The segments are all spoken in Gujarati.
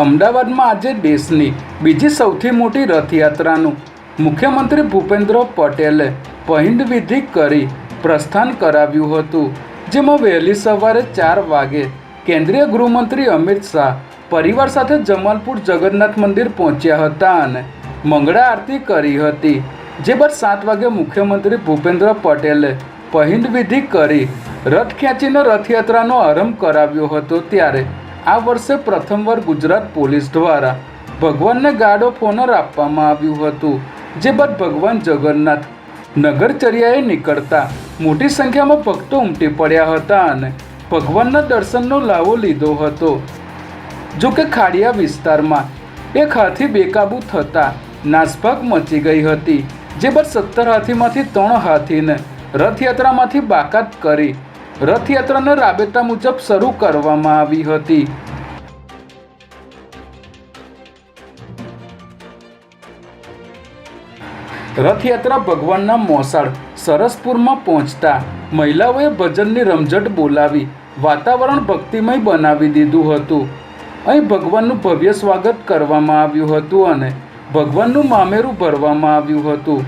અમદાવાદમાં આજે દેશની બીજી સૌથી મોટી રથયાત્રાનું મુખ્યમંત્રી ભૂપેન્દ્ર પટેલે પહિંદ વિધિ કરી પ્રસ્થાન કરાવ્યું હતું, જેમાં વહેલી સવારે 4 વાગે કેન્દ્રીય ગૃહમંત્રી અમિત શાહ પરિવાર સાથે જમાલપુર જગન્નાથ મંદિર પહોંચ્યા હતા અને મંગળા આરતી કરી હતી. જે બાદ 7 વાગે મુખ્યમંત્રી ભૂપેન્દ્ર પટેલે પહિંદ વિધિ કરી રથ ખેંચીને રથયાત્રાનો આરંભ કરાવ્યો હતો. ત્યારે આ વર્ષે પ્રથમવાર ગુજરાત પોલીસ દ્વારા ભગવાનને ગાર્ડ ઓફ ઓનર આપવામાં આવ્યું હતું. જે બાદ ભગવાન જગન્નાથ નગરચર્યાએ નીકળતા મોટી સંખ્યામાં ભક્તો ઉમટી પડ્યા હતા અને ભગવાનના દર્શનનો લાવો લીધો હતો. જો કે ખાડિયા વિસ્તારમાં એક હાથી બેકાબૂ થતાં નાસભાગ મચી ગઈ હતી. જે બાદ 17 હાથીમાંથી 3 હાથીને રથયાત્રામાંથી બાકાત કરી રથયાત્રાને રાબેતા મુજબ શરૂ કરવામાં આવી હતી. રથયાત્રા ભગવાનના મોસાળ સરસપુરમાં પહોંચતા મહિલાઓએ ભજનની રમઝટ બોલાવી વાતાવરણ ભક્તિમય બનાવી દીધું હતું. અહીં ભગવાનનું ભવ્ય સ્વાગત કરવામાં આવ્યું હતું અને ભગવાનનું મામેરું ભરવામાં આવ્યું હતું.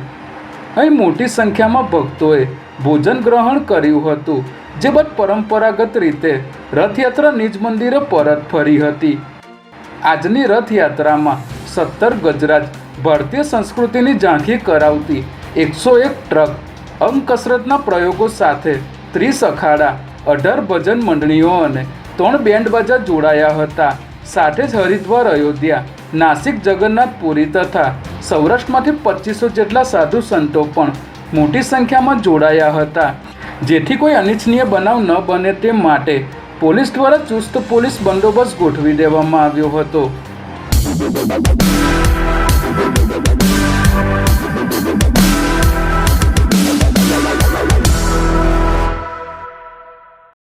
અહીં મોટી સંખ્યામાં ભક્તોએ ભોજન ગ્રહણ કર્યું હતું. જે બાદ પરંપરાગત રીતે રથયાત્રા નિજ મંદિરે પરત ફરી હતી. આજની રથયાત્રામાં 17 ગજરાજ ભારતીય સંસ્કૃતિની ઝાંખી કરાવતી 101 ટ્રક, અંગકસરતના પ્રયોગો સાથે 30 અખાડા, 18 ભજન મંડળીઓ અને 3 બેન્ડ બાજા જોડાયા હતા. સાથે જ હરિદ્વાર, અયોધ્યા, નાસિક, જગન્નાથપુરી તથા સૌરાષ્ટ્રમાંથી 2500 જેટલા સાધુ સંતો પણ મોટી સંખ્યામાં જોડાયા હતા. જેથી કોઈ અનિચ્છનીય બનાવ ન બને તે માટે પોલીસ દ્વારા ચુસ્ત પોલીસ બંદોબસ્ત ગોઠવી દેવામાં આવ્યો હતો.